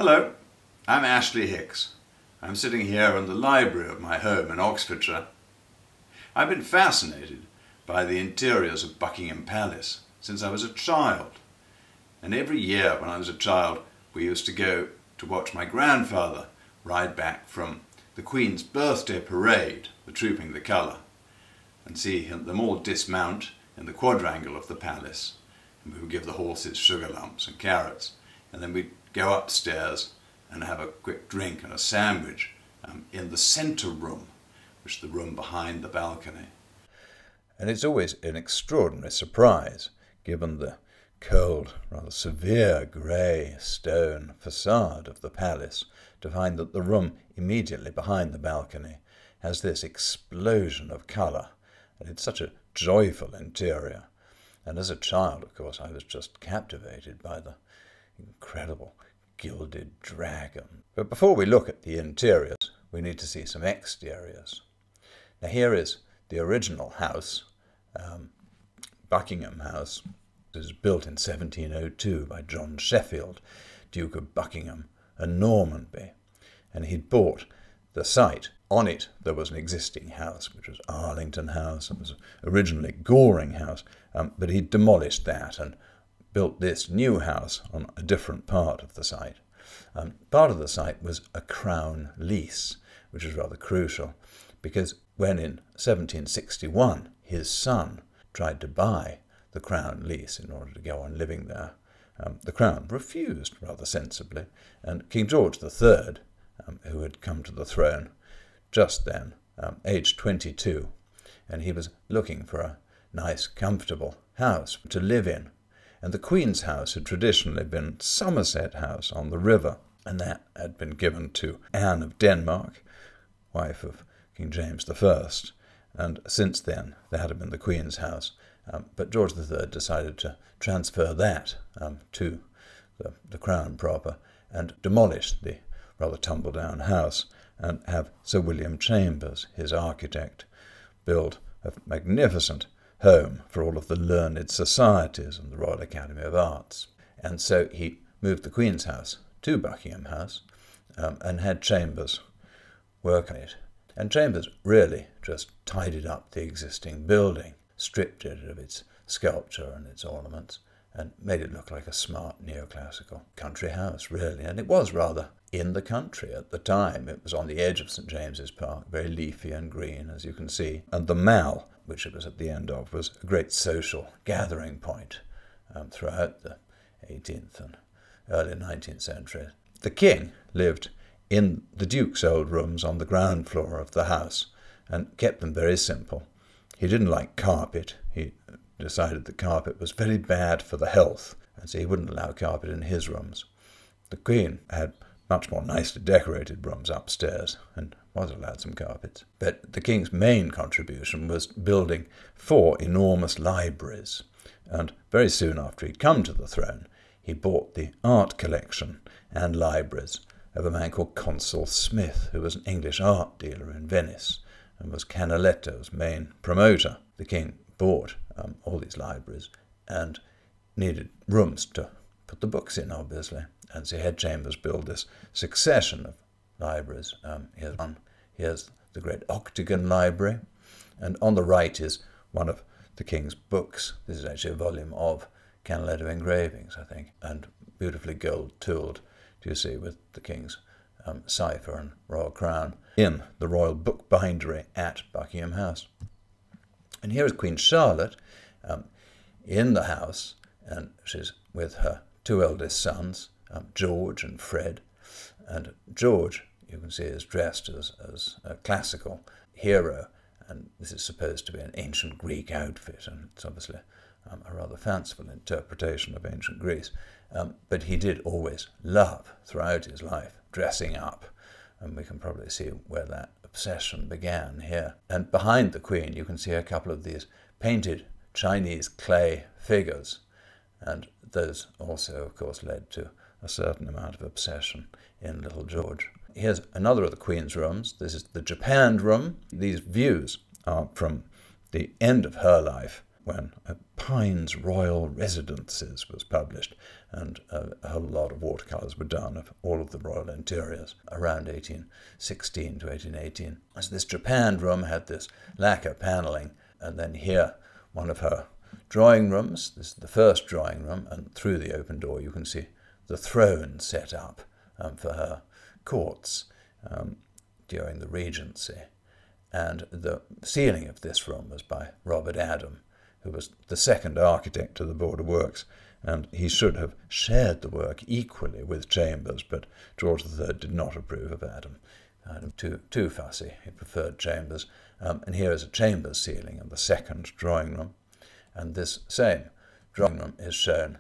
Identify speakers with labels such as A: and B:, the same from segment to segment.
A: Hello, I'm Ashley Hicks. I'm sitting here in the library of my home in Oxfordshire. I've been fascinated by the interiors of Buckingham Palace since I was a child. And every year when I was a child, we used to go to watch my grandfather ride back from the Queen's birthday parade, the Trooping the Colour, and see them all dismount in the quadrangle of the palace. And we would give the horses sugar lumps and carrots, and then we'd go upstairs and have a quick drink and a sandwich in the centre room, which is the room behind the balcony.
B: And it's always an extraordinary surprise, given the cold, rather severe grey stone facade of the palace, to find that the room immediately behind the balcony has this explosion of colour, and it's such a joyful interior. And as a child, of course, I was just captivated by the incredible gilded dragon. But before we look at the interiors, we need to see some exteriors. Now here is the original house, Buckingham House. It was built in 1702 by John Sheffield, Duke of Buckingham and Normanby, and he'd bought the site. On it there was an existing house, which was Arlington House. It was originally Goring House, but he demolished that and built this new house on a different part of the site. Part of the site was a crown lease, which is rather crucial, because when in 1761 his son tried to buy the crown lease in order to go on living there, the crown refused rather sensibly, and King George III, who had come to the throne just then, aged 22, and he was looking for a nice, comfortable house to live in. And the Queen's house had traditionally been Somerset House on the river, and that had been given to Anne of Denmark, wife of King James I, and since then that had been the Queen's house. But George III decided to transfer that to the Crown proper and demolish the rather tumble-down house and have Sir William Chambers, his architect, build a magnificent home for all of the learned societies and the Royal Academy of Arts. And so he moved the Queen's house to Buckingham House and had Chambers work on it. And Chambers really just tidied up the existing building, stripped it of its sculpture and its ornaments, and made it look like a smart neoclassical country house, really. And it was rather in the country at the time. It was on the edge of St. James's Park, very leafy and green, as you can see. And the Mall, which it was at the end of, was a great social gathering point throughout the 18th and early 19th century. The king lived in the Duke's old rooms on the ground floor of the house and kept them very simple. He didn't like carpet. He decided that carpet was very bad for the health, and so he wouldn't allow carpet in his rooms. The Queen had much more nicely decorated rooms upstairs and was allowed some carpets. But the king's main contribution was building 4 enormous libraries, and very soon after he'd come to the throne, he bought the art collection and libraries of a man called Consul Smith, who was an English art dealer in Venice and was Canaletto's main promoter. The king bought all these libraries and needed rooms to put the books in, obviously. And so he had Chambers build this succession of libraries. Here's one. Here's the great Octagon library. And on the right is one of the king's books. This is actually a volume of Canaletto engravings, I think, and beautifully gold-tooled, do you see, with the king's cipher and royal crown in the royal book bindery at Buckingham House. And here is Queen Charlotte in the house, and she's with her 2 eldest sons, George and Fred. And George, you can see, is dressed as a classical hero, and this is supposed to be an ancient Greek outfit, and it's obviously a rather fanciful interpretation of ancient Greece. But he did always love, throughout his life, dressing up, and we can probably see where that obsession began here. And behind the Queen you can see a couple of these painted Chinese clay figures, and those also, of course, led to a certain amount of obsession in little George. Here's another of the Queen's rooms. This is the japanned room. These views are from the end of her life, when Pine's Royal Residences was published, and a whole lot of watercolours were done of all of the royal interiors around 1816 to 1818. So this japanned room had this lacquer panelling, and then here one of her drawing rooms. This is the first drawing room, and through the open door you can see the throne set up for her courts during the Regency. And the ceiling of this room was by Robert Adam, who was the second architect of the Board of Works, and he should have shared the work equally with Chambers, but George III did not approve of Adam. Adam too fussy. He preferred Chambers. And here is a Chambers ceiling in the second drawing room. And this same drawing room is shown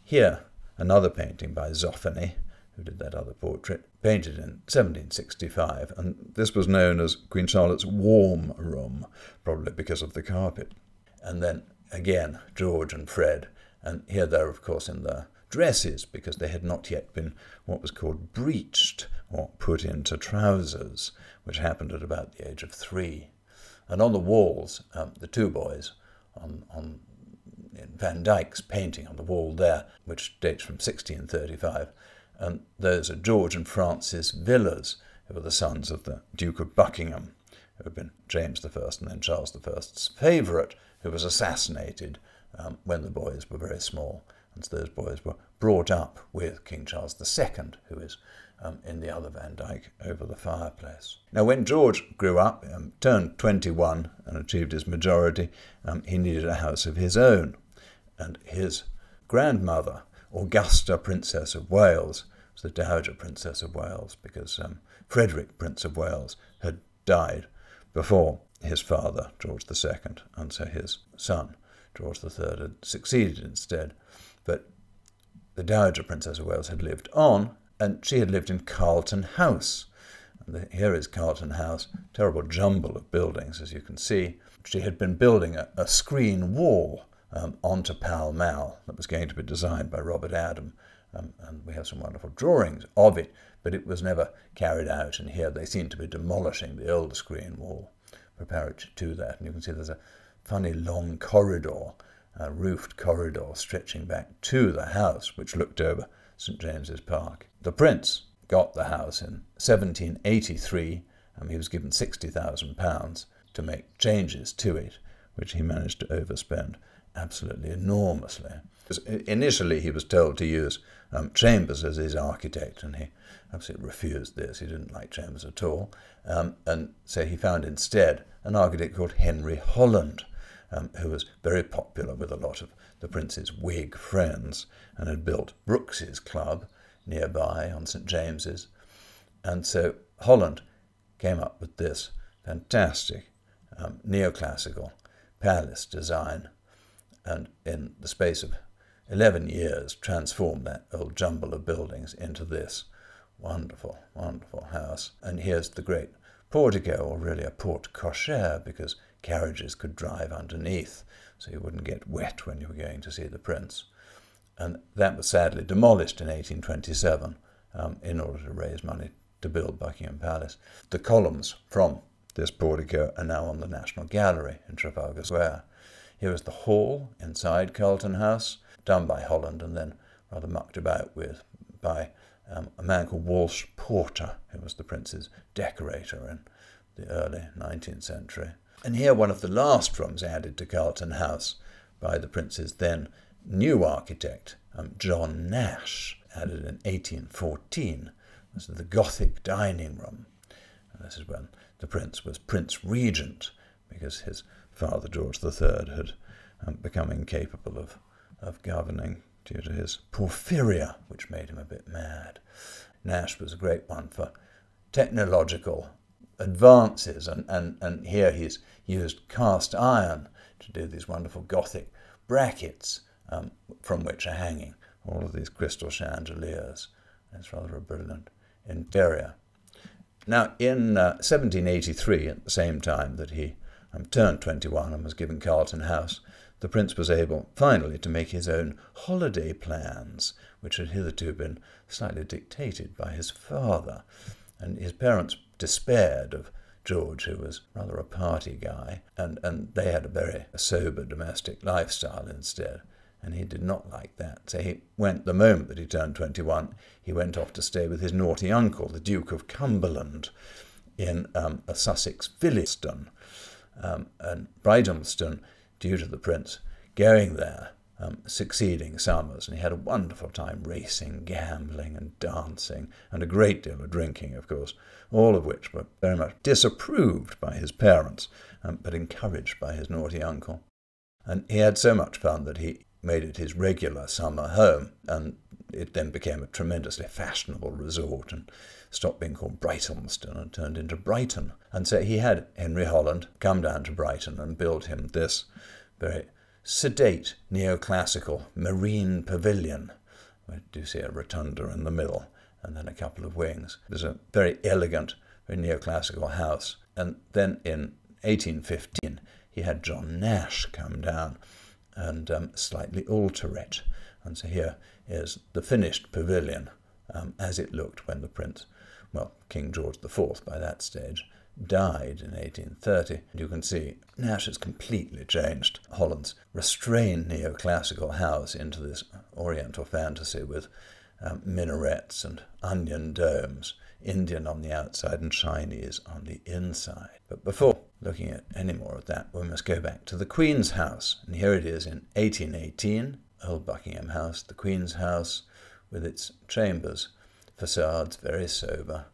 B: here. Another painting by Zoffany, who did that other portrait, painted in 1765, and this was known as Queen Charlotte's warm room, probably because of the carpet. And then again George and Fred, and here they're of course in their dresses, because they had not yet been what was called breeched, or put into trousers, which happened at about the age of 3. And on the walls, the two boys, on Van Dyck's painting on the wall there, which dates from 1635, and those are George and Francis Villiers, who were the sons of the Duke of Buckingham, who had been James I and then Charles I's favourite, who was assassinated when the boys were very small. And so those boys were brought up with King Charles II, who is in the other Van Dyck over the fireplace. Now, when George grew up, turned 21 and achieved his majority, he needed a house of his own. And his grandmother, Augusta, Princess of Wales, was the Dowager Princess of Wales, because Frederick, Prince of Wales, had died before his father, George II, and so his son, George III, had succeeded instead. But the Dowager Princess of Wales had lived on, and she had lived in Carlton House. And here is Carlton House, terrible jumble of buildings, as you can see. She had been building a screen wall onto Pall Mall that was going to be designed by Robert Adam, and we have some wonderful drawings of it, but it was never carried out, and here they seem to be demolishing the old screen wall preparatory to that. And you can see there's a funny long corridor, a roofed corridor stretching back to the house, which looked over St. James's Park. The Prince got the house in 1783, and he was given £60,000 to make changes to it, which he managed to overspend absolutely enormously. Initially, he was told to use Chambers as his architect, and he absolutely refused this. He didn't like Chambers at all. And so he found instead an architect called Henry Holland, who was very popular with a lot of the Prince's Whig friends, and had built Brooks's Club nearby on St. James's. And so Holland came up with this fantastic neoclassical palace design, and in the space of 11 years transformed that old jumble of buildings into this wonderful, wonderful house. And here's the great portico, or really a porte cochere, because carriages could drive underneath, so you wouldn't get wet when you were going to see the Prince. And that was sadly demolished in 1827 in order to raise money to build Buckingham Palace. The columns from this portico are now on the National Gallery in Trafalgar Square. Here is the hall inside Carlton House, done by Holland and then rather mucked about with by a man called Walsh Porter, who was the Prince's decorator in the early 19th century. And here one of the last rooms added to Carlton House by the Prince's then new architect, John Nash, added in 1814. This is the Gothic dining room. And this is when the Prince was Prince Regent, because his father, George III, had become incapable of governing due to his porphyria, which made him a bit mad. Nash was a great one for technological advances, and here he's used cast iron to do these wonderful Gothic brackets from which are hanging all of these crystal chandeliers. It's rather a brilliant interior. Now, in 1783, at the same time that he turned 21 and was given Carlton House, the Prince was able finally to make his own holiday plans, which had hitherto been slightly dictated by his father. And his parents despaired of George, who was rather a party guy, and they had a very sober domestic lifestyle instead. And he did not like that. So he went, the moment that he turned 21, he went off to stay with his naughty uncle, the Duke of Cumberland, in a Sussex village, and Brighthelmston, due to the Prince going there succeeding summers. And he had a wonderful time racing, gambling and dancing, and a great deal of drinking, of course, all of which were very much disapproved by his parents, but encouraged by his naughty uncle. And he had so much fun that he made it his regular summer home, and it then became a tremendously fashionable resort and stopped being called Brighthelmston and turned into Brighton. And so he had Henry Holland come down to Brighton and build him this very sedate neoclassical marine pavilion. We do see a rotunda in the middle and then a couple of wings. There's a very elegant, very neoclassical house. And then in 1815 he had John Nash come down and slightly alter it. And so here is the finished pavilion as it looked when the Prince, well, King George IV by that stage, died in 1830. You can see Nash has completely changed Holland's restrained neoclassical house into this oriental fantasy with minarets and onion domes, Indian on the outside and Chinese on the inside. But before looking at any more of that, we must go back to the Queen's house. And here it is in 1818, old Buckingham House, the Queen's house, with its chambers, facades very sober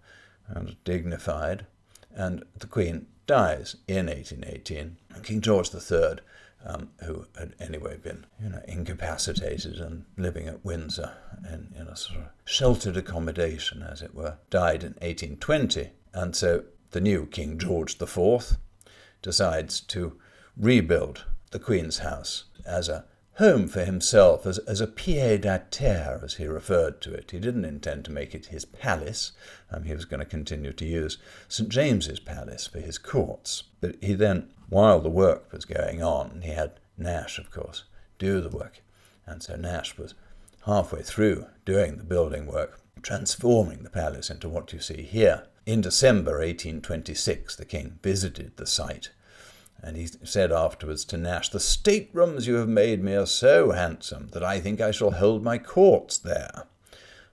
B: and dignified. And the Queen dies in 1818. And King George III, who had anyway been, incapacitated and living at Windsor in a sort of sheltered accommodation, as it were, died in 1820. And so the new King George IV decides to rebuild the Queen's house as a home for himself, as a pied-à-terre, as he referred to it. He didn't intend to make it his palace. He was going to continue to use St. James's Palace for his courts. But he then, while the work was going on, he had Nash, of course, do the work. And so Nash was halfway through doing the building work, transforming the palace into what you see here. In December 1826, the king visited the site, and he said afterwards to Nash, "The staterooms you have made me are so handsome that I think I shall hold my courts there."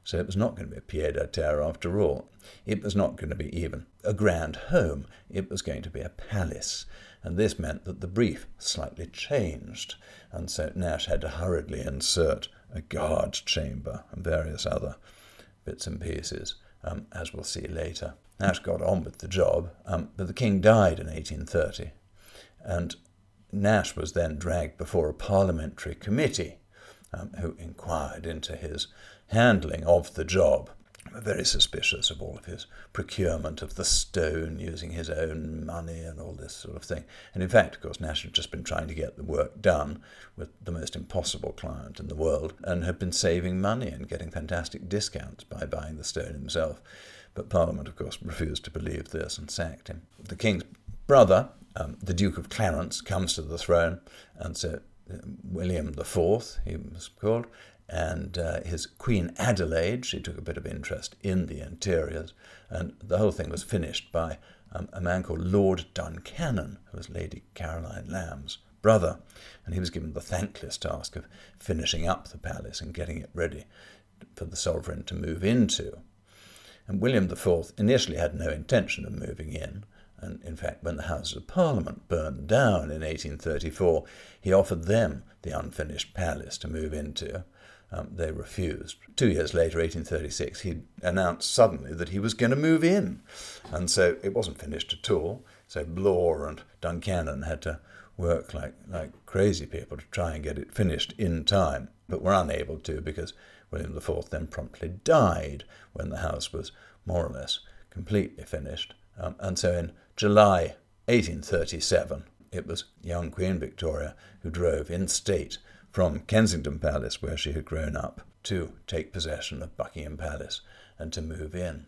B: So it was not going to be a pied-à-terre after all. It was not going to be even a grand home. It was going to be a palace. And this meant that the brief slightly changed. And so Nash had to hurriedly insert a guard chamber and various other bits and pieces, as we'll see later. Nash got on with the job, but the king died in 1830. And Nash was then dragged before a parliamentary committee who inquired into his handling of the job. They were very suspicious of all of his procurement of the stone, using his own money and all this sort of thing. And in fact, of course, Nash had just been trying to get the work done with the most impossible client in the world and had been saving money and getting fantastic discounts by buying the stone himself. But Parliament, of course, refused to believe this and sacked him. The king's brother, the Duke of Clarence, comes to the throne, and so William IV, he was called, and his Queen Adelaide, she took a bit of interest in the interiors, and the whole thing was finished by a man called Lord Duncannon, who was Lady Caroline Lamb's brother, and he was given the thankless task of finishing up the palace and getting it ready for the sovereign to move into. And William IV initially had no intention of moving in, and in fact, when the Houses of Parliament burned down in 1834, he offered them the unfinished palace to move into. They refused. 2 years later, 1836, he announced suddenly that he was going to move in, and so it wasn't finished at all. So Blore and Duncannon had to work like crazy people to try and get it finished in time, but were unable to because William IV then promptly died when the house was more or less completely finished. And so in July 1837, it was young Queen Victoria who drove in state from Kensington Palace, where she had grown up, to take possession of Buckingham Palace and to move in.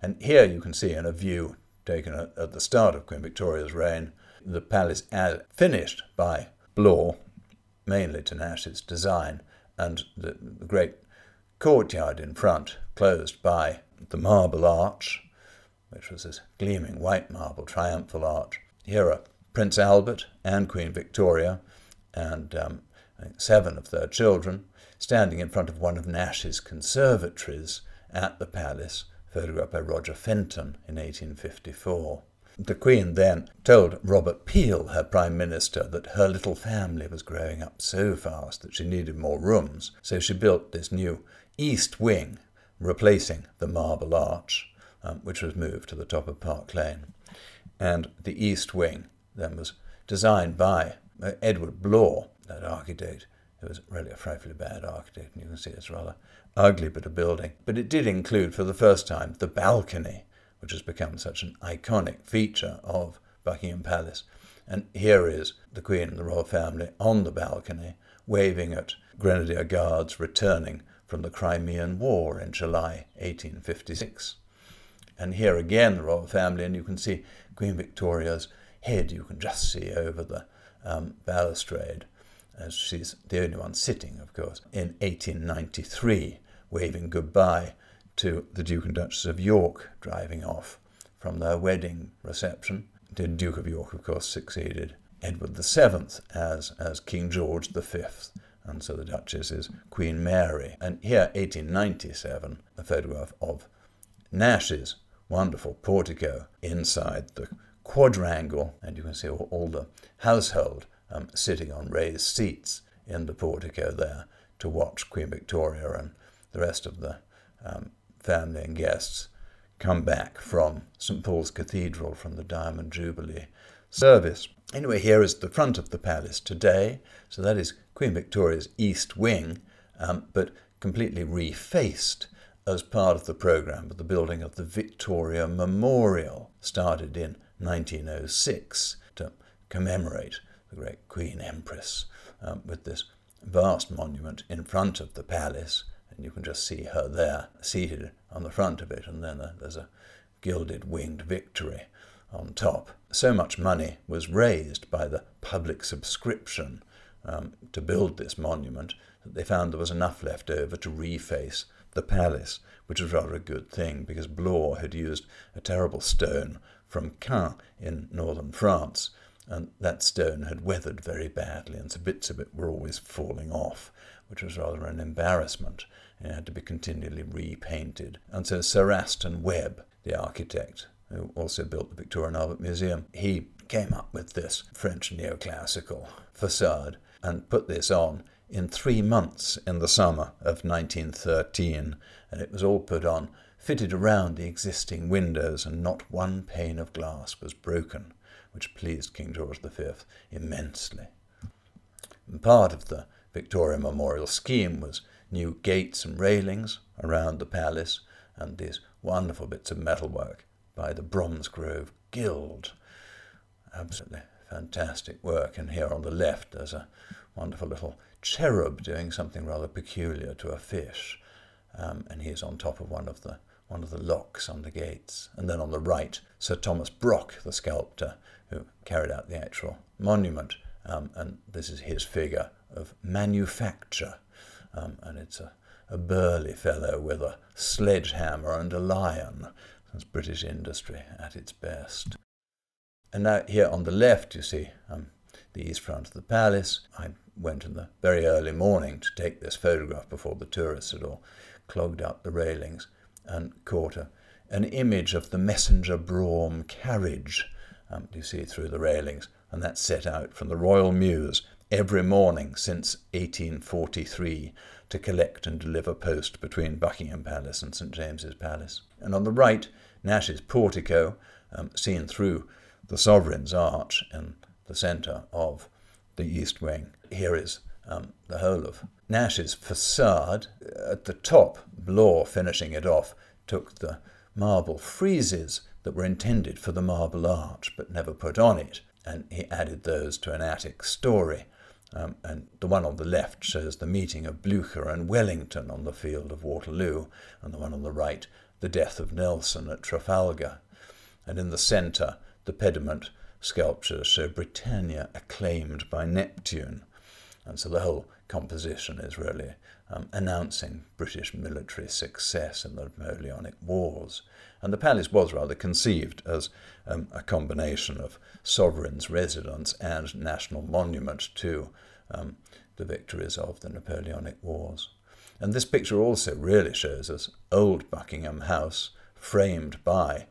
B: And here you can see in a view taken at the start of Queen Victoria's reign, the palace as finished by Blore, mainly to Nash's design, and the great courtyard in front closed by the Marble Arch, which was this gleaming white marble triumphal arch. Here are Prince Albert and Queen Victoria and I think 7 of their children standing in front of one of Nash's conservatories at the palace, photographed by Roger Fenton in 1854. The Queen then told Robert Peel, her Prime Minister, that her little family was growing up so fast that she needed more rooms, so she built this new east wing, replacing the Marble Arch, which was moved to the top of Park Lane. And the east wing then was designed by Edward Blore, that architect. It was really a frightfully bad architect, and you can see it's a rather ugly bit of building. But it did include, for the first time, the balcony, which has become such an iconic feature of Buckingham Palace. And here is the Queen and the royal family on the balcony, waving at Grenadier Guards returning from the Crimean War in July 1856. And here again the royal family, and you can see Queen Victoria's head, you can just see over the balustrade, as she's the only one sitting, of course, in 1893, waving goodbye to the Duke and Duchess of York driving off from their wedding reception. The Duke of York, of course, succeeded Edward VII as King George V, and so the Duchess is Queen Mary. And here, 1897, a photograph of Nash's wonderful portico inside the quadrangle, and you can see all the household sitting on raised seats in the portico there to watch Queen Victoria and the rest of the family and guests come back from St. Paul's Cathedral from the Diamond Jubilee service. Anyway, here is the front of the palace today. So that is Queen Victoria's East Wing, but completely refaced as part of the programme of the building of the Victoria Memorial, started in 1906 to commemorate the great Queen Empress, with this vast monument in front of the palace. And you can just see her there, seated on the front of it, and then there's a gilded winged Victory on top. So much money was raised by the public subscription to build this monument that they found there was enough left over to reface the palace, which was rather a good thing, because Blore had used a terrible stone from Caen in northern France, and that stone had weathered very badly, and so bits of it were always falling off, which was rather an embarrassment. It had to be continually repainted. And so Sir Aston Webb, the architect, who also built the Victoria and Albert Museum, he came up with this French neoclassical facade and put this on in 3 months in the summer of 1913, and it was all put on, fitted around the existing windows, and not one pane of glass was broken, which pleased King George V immensely. And part of the Victoria Memorial scheme was new gates and railings around the palace, and these wonderful bits of metalwork by the Bromsgrove Guild. Absolutely fantastic work. And here on the left there's a wonderful little cherub doing something rather peculiar to a fish, and he's on top of one of the locks on the gates. And then on the right, Sir Thomas Brock, the sculptor, who carried out the actual monument, and this is his figure of manufacture, and it's a burly fellow with a sledgehammer and a lion. That's British industry at its best. And now here on the left you see the east front of the palace. I went in the very early morning to take this photograph before the tourists had all clogged up the railings, and caught an image of the Messenger Brougham carriage, you see through the railings, and that's set out from the Royal Mews every morning since 1843 to collect and deliver post between Buckingham Palace and St. James's Palace. And on the right, Nash's portico, seen through the Sovereign's Arch in the centre of the East Wing. Here is the whole of Nash's facade. At the top, Blore, finishing it off, took the marble friezes that were intended for the Marble Arch but never put on it, and he added those to an attic story. And the one on the left shows the meeting of Blücher and Wellington on the field of Waterloo, and the one on the right, the death of Nelson at Trafalgar. And in the centre, the pediment sculptures show Britannia acclaimed by Neptune. And so the whole composition is really announcing British military success in the Napoleonic Wars. And the palace was rather conceived as a combination of sovereign's residence and national monument to the victories of the Napoleonic Wars. And this picture also really shows us old Buckingham House framed by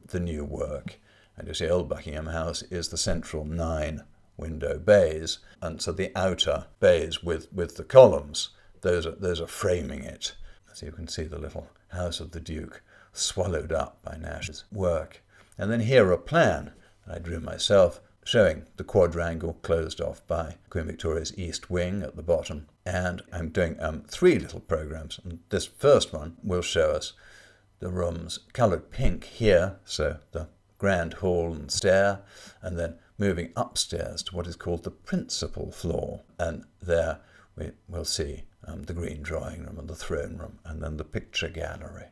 B: the new work. And you see old Buckingham House is the central 9 window bays, and so the outer bays with the columns, those are framing it. So you can see the little house of the Duke swallowed up by Nash's work. And then here a plan I drew myself showing the quadrangle closed off by Queen Victoria's East Wing at the bottom. And I'm doing 3 little programs, and this first one will show us the rooms coloured pink here, so the Grand Hall and Stair, and then moving upstairs to what is called the principal floor, and there we will see the green drawing room and the throne room, and then the picture gallery.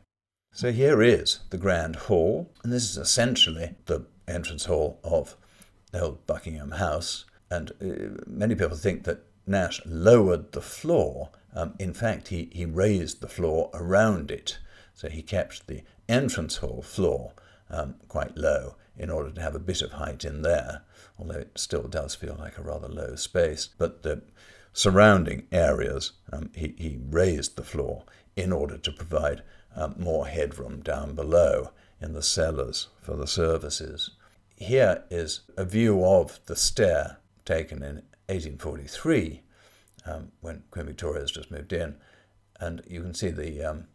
B: So here is the Grand Hall, and this is essentially the entrance hall of the old Buckingham House, and many people think that Nash lowered the floor. In fact, he raised the floor around it, so he kept the entrance hall floor quite low in order to have a bit of height in there, although it still does feel like a rather low space. But the surrounding areas, he raised the floor in order to provide more headroom down below in the cellars for the services. Here is a view of the stair taken in 1843, when Queen Victoria has just moved in, and you can see the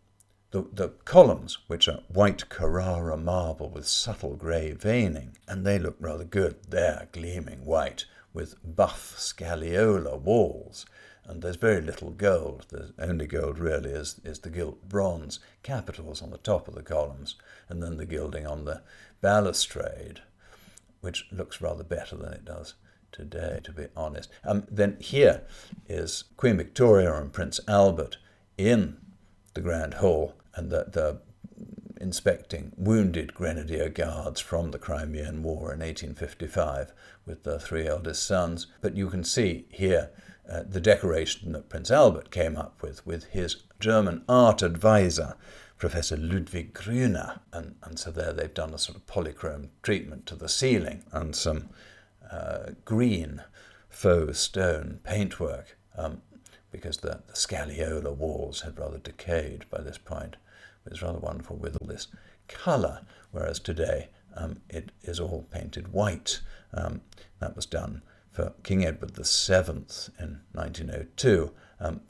B: columns, which are white Carrara marble with subtle grey veining, and they look rather good there, gleaming white, with buff scagliola walls, and there's very little gold. The only gold really is the gilt bronze capitals on the top of the columns, and then the gilding on the balustrade, which looks rather better than it does today, to be honest. Then here is Queen Victoria and Prince Albert in the Grand Hall, and the inspecting wounded Grenadier Guards from the Crimean War in 1855 with their 3 eldest sons. But you can see here the decoration that Prince Albert came up with his German art advisor, Professor Ludwig Grüner, and so there they've done a sort of polychrome treatment to the ceiling and some green faux stone paintwork, because the scagliola walls had rather decayed by this point. It was rather wonderful with all this colour, whereas today it is all painted white. That was done for King Edward VII in 1902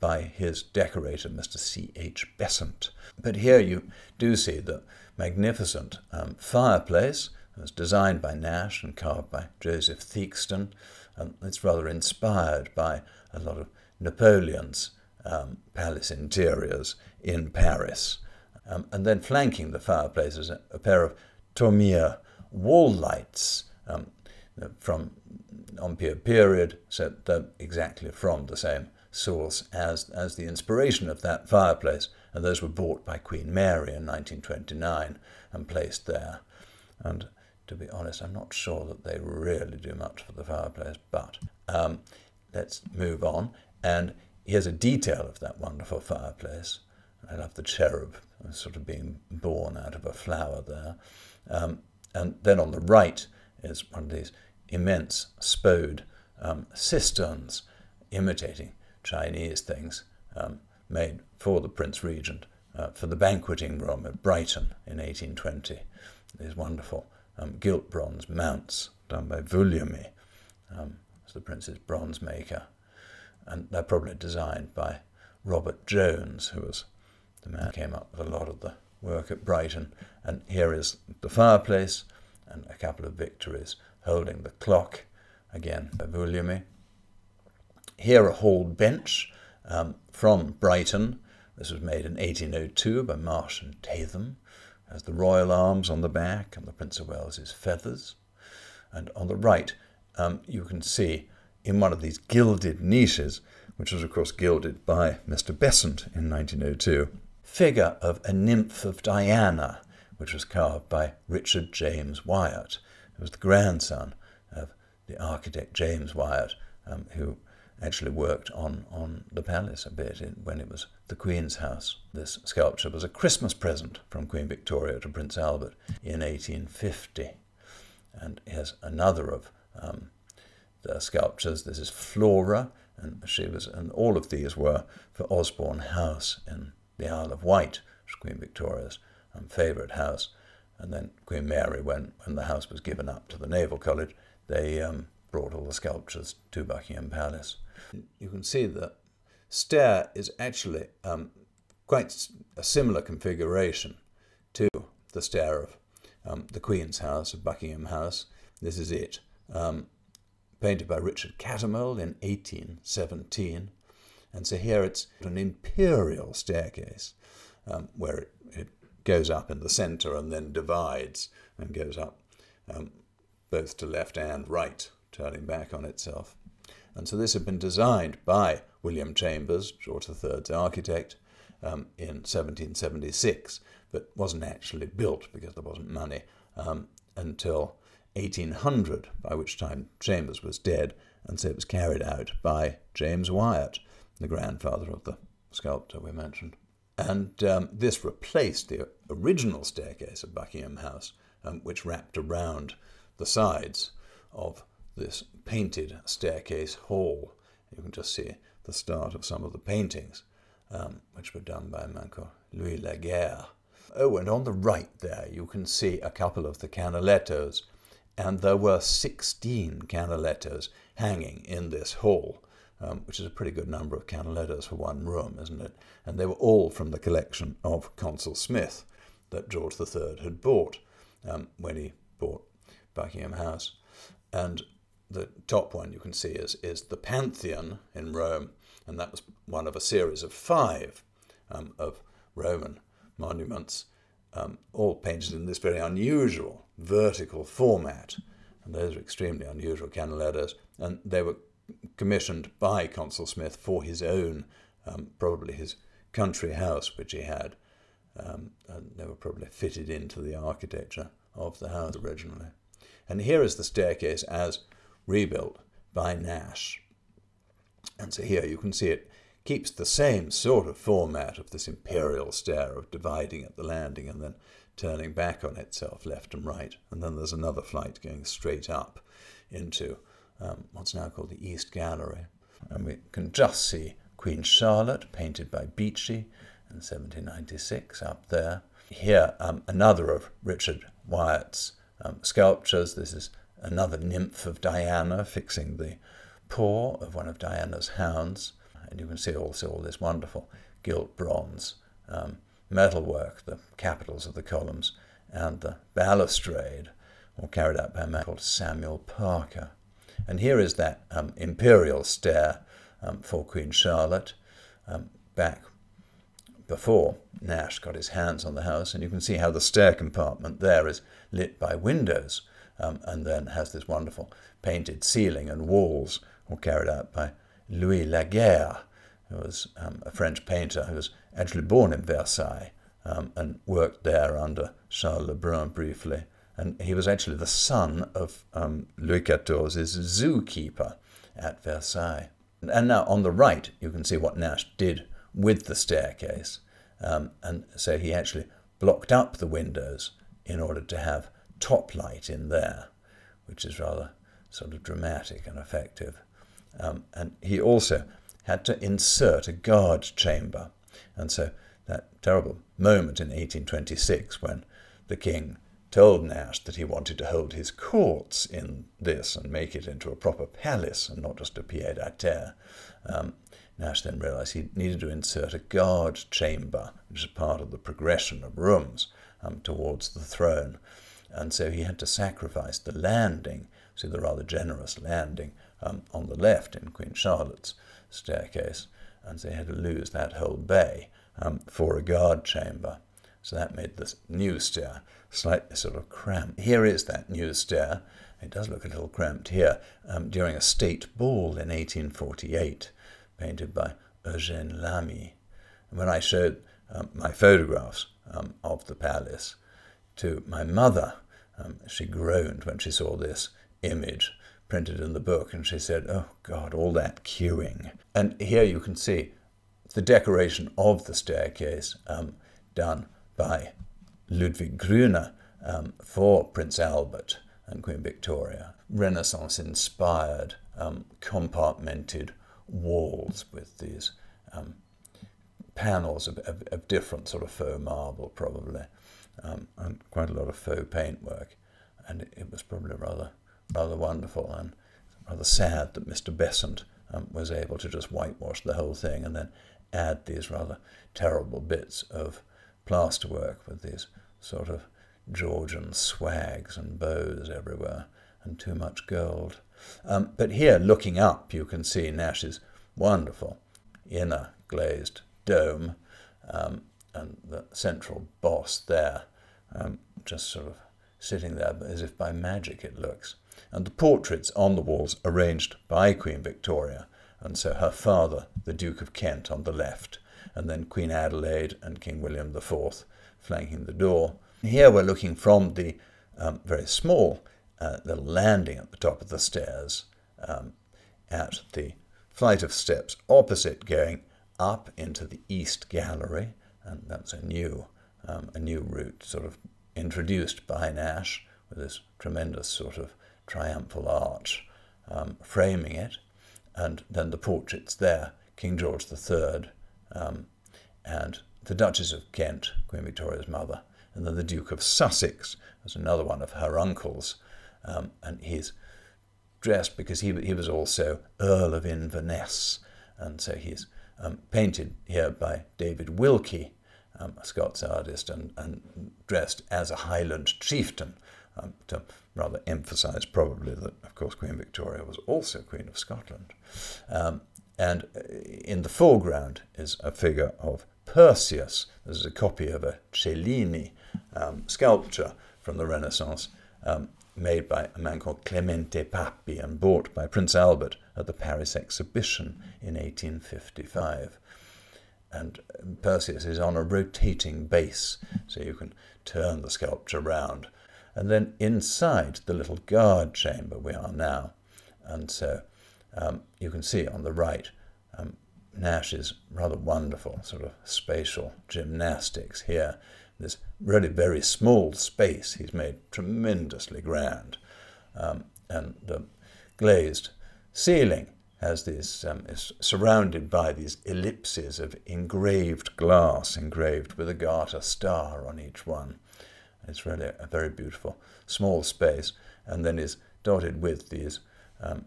B: by his decorator, Mr. C.H. Besant. But here you do see the magnificent fireplace. It was designed by Nash and carved by Joseph Theakston. It's rather inspired by a lot of Napoleon's palace interiors in Paris. And then flanking the fireplace is a pair of Vermeer wall lights from Empire period, so they're exactly from the same source as the inspiration of that fireplace, and those were bought by Queen Mary in 1929 and placed there. And to be honest, I'm not sure that they really do much for the fireplace, but let's move on. And here's a detail of that wonderful fireplace. I love the cherub sort of being born out of a flower there. And then on the right is one of these immense spode cisterns imitating Chinese things made for the Prince Regent for the banqueting room at Brighton in 1820. These wonderful gilt bronze mounts done by Vulliamy, as the Prince's bronze maker. And they're probably designed by Robert Jones, who was the man who came up with a lot of the work at Brighton. And here is the fireplace and a couple of Victories holding the clock, again by Vulliamy. Here a hall bench from Brighton. This was made in 1802 by Marsh and Tatham. Has the royal arms on the back and the Prince of Wales's feathers. And on the right you can see in one of these gilded niches, which was of course gilded by Mr. Besant in 1902, figure of a nymph of Diana, which was carved by Richard James Wyatt, who was the grandson of the architect James Wyatt, who actually worked on the palace a bit when it was the Queen's house. This sculpture was a Christmas present from Queen Victoria to Prince Albert in 1850. And here's another of the sculptures. This is Flora, and all of these were for Osborne House in the Isle of Wight, which was Queen Victoria's favourite house. And then Queen Mary, when the house was given up to the Naval College, they brought all the sculptures to Buckingham Palace. You can see the stair is actually quite a similar configuration to the stair of the Queen's house, of Buckingham House. This is it, painted by Richard Cattermole in 1817. And so here it's an imperial staircase, where it goes up in the centre and then divides and goes up both to left and right, turning back on itself. And so this had been designed by William Chambers, George III's architect, in 1776, but wasn't actually built because there wasn't money until 1800, by which time Chambers was dead, and so it was carried out by James Wyatt, the grandfather of the sculptor we mentioned. And this replaced the original staircase of Buckingham House, which wrapped around the sides of this painted staircase hall. You can just see the start of some of the paintings, which were done by a man called Louis Lacquer. Oh, and on the right there you can see a couple of the canalettos, and there were 16 canalettos hanging in this hall, which is a pretty good number of canalettos for one room, isn't it? And they were all from the collection of Consul Smith that George III had bought when he bought Buckingham House. And the top one you can see is the Pantheon in Rome, and that was one of a series of 5 of Roman monuments, all painted in this very unusual vertical format. And those are extremely unusual canalettos, and they were commissioned by Consul Smith for his own, probably his country house, which he had, and they were probably fitted into the architecture of the house originally. And here is the staircase as rebuilt by Nash. And so here you can see it keeps the same sort of format of this imperial stair of dividing at the landing and then turning back on itself left and right. And then there's another flight going straight up into what's now called the East Gallery. And we can just see Queen Charlotte, painted by Beechey in 1796, up there. Here, another of Richard Wyatt's sculptures. This is another nymph of Diana fixing the paw of one of Diana's hounds. And you can see also all this wonderful gilt bronze metalwork, the capitals of the columns, and the balustrade, all carried out by a man called Samuel Parker. And here is that Imperial Stair for Queen Charlotte, back before Nash got his hands on the house, and you can see how the stair compartment there is lit by windows, and then has this wonderful painted ceiling and walls, all carried out by Louis Lacquer, who was a French painter who was actually born in Versailles and worked there under Charles Le Brun briefly. And he was actually the son of Louis XIV's zookeeper at Versailles. And now on the right, you can see what Nash did with the staircase. And so he actually blocked up the windows in order to have top light in there, which is rather sort of dramatic and effective. And he also had to insert a guard chamber. And so that terrible moment in 1826 when the king told Nash that he wanted to hold his courts in this and make it into a proper palace and not just a pied-à-terre. Nash then realized he needed to insert a guard chamber, which is part of the progression of rooms towards the throne. And so he had to sacrifice the landing, see the rather generous landing on the left in Queen Charlotte's staircase. And so he had to lose that whole bay for a guard chamber. So that made this new stair slightly sort of cramped. Here is that new stair. It does look a little cramped here, during a state ball in 1848, painted by Eugène Lamy. And when I showed my photographs of the palace to my mother, she groaned when she saw this image printed in the book, and she said, "Oh God, all that queuing." And here you can see the decoration of the staircase done by Ludwig Grüner for Prince Albert and Queen Victoria. Renaissance-inspired compartmented walls with these panels of different sort of faux marble, probably, and quite a lot of faux paintwork. And it was probably rather wonderful, and rather sad that Mr. Besant was able to just whitewash the whole thing and then add these rather terrible bits of plasterwork with these sort of Georgian swags and bows everywhere and too much gold. But here, looking up, you can see Nash's wonderful inner glazed dome, and the central boss there, just sort of sitting there as if by magic, it looks. And the portraits on the walls arranged by Queen Victoria, and so her father, the Duke of Kent, on the left, and then Queen Adelaide and King William IV flanking the door. Here we're looking from the very small little landing at the top of the stairs at the flight of steps opposite, going up into the East Gallery, and that's a new route sort of introduced by Nash with this tremendous sort of triumphal arch framing it, and then the portraits there, King George III and the Duchess of Kent, Queen Victoria's mother, and then the Duke of Sussex as another one of her uncles, and he's dressed because he was also Earl of Inverness, and so he's painted here by David Wilkie, a Scots artist, and dressed as a Highland chieftain, to rather emphasise probably that, of course, Queen Victoria was also Queen of Scotland. And in the foreground is a figure of Perseus. This is a copy of a Cellini sculpture from the Renaissance, made by a man called Clemente Papi and bought by Prince Albert at the Paris Exhibition in 1855. And Perseus is on a rotating base, so you can turn the sculpture round. And then inside the little guard chamber we are now, and so you can see on the right Nash's rather wonderful sort of spatial gymnastics here. This really very small space he's made tremendously grand, and the glazed ceiling has these, is surrounded by these ellipses of engraved glass, engraved with a garter star on each one. It's really a very beautiful small space, and then is dotted with these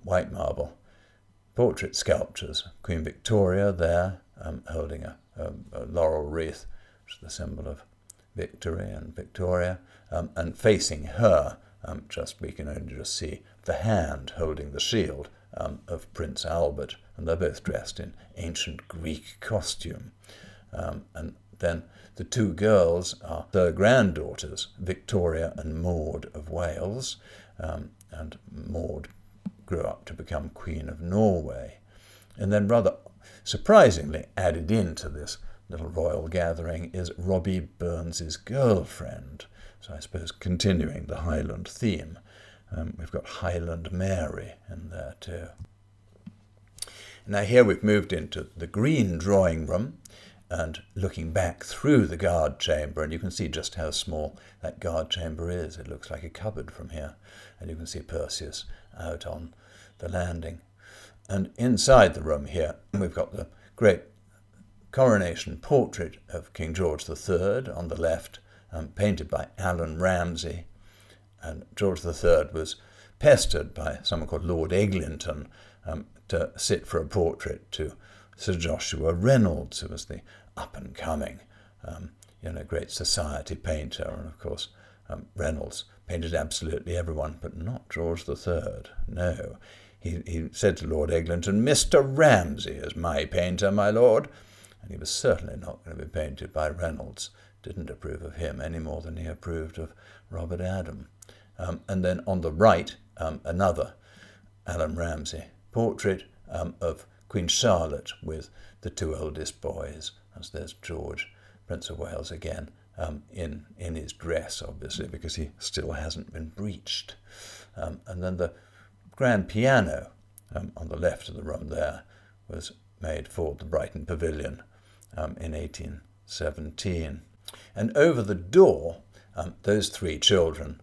B: white marble portrait sculptures. Queen Victoria there, holding a laurel wreath, which is the symbol of victory and Victoria, and facing her, we can only just see the hand holding the shield of Prince Albert, and they're both dressed in ancient Greek costume. And then the two girls are their granddaughters, Victoria and Maud of Wales, and Maud grew up to become Queen of Norway. And then rather surprisingly added into this little royal gathering is Robbie Burns's girlfriend. So I suppose continuing the Highland theme, we've got Highland Mary in there too. Now here we've moved into the green drawing room, and looking back through the guard chamber, and you can see just how small that guard chamber is. It looks like a cupboard from here, and you can see Perseus out on the landing. And inside the room here, we've got the great coronation portrait of King George III on the left, painted by Alan Ramsay. And George III was pestered by someone called Lord Eglinton to sit for a portrait to Sir Joshua Reynolds, who was the up-and-coming, great society painter. And of course, Reynolds painted absolutely everyone, but not George III. No. He said to Lord Eglinton, "Mr. Ramsay is my painter, my lord." And he was certainly not going to be painted by Reynolds. Didn't approve of him any more than he approved of Robert Adam. And then on the right, another Alan Ramsay portrait of Queen Charlotte with the two oldest boys, as there's George, Prince of Wales again, in his dress, obviously, because he still hasn't been breeched. And then the grand piano on the left of the room there was made for the Brighton Pavilion in 1817. And over the door, those three children,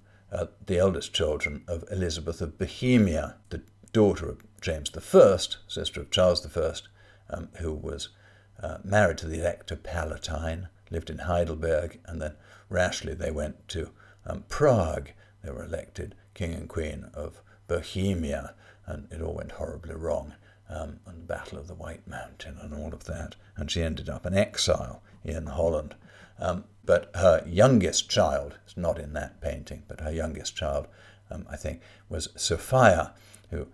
B: the eldest children of Elizabeth of Bohemia, the daughter of James I, sister of Charles I, who was married to the Elector Palatine, lived in Heidelberg, and then rashly they went to Prague. They were elected King and Queen of Bohemia, and it all went horribly wrong, and the Battle of the White Mountain and all of that, and she ended up in exile in Holland. But her youngest child, it's not in that painting, but her youngest child, I think, was Sophia, who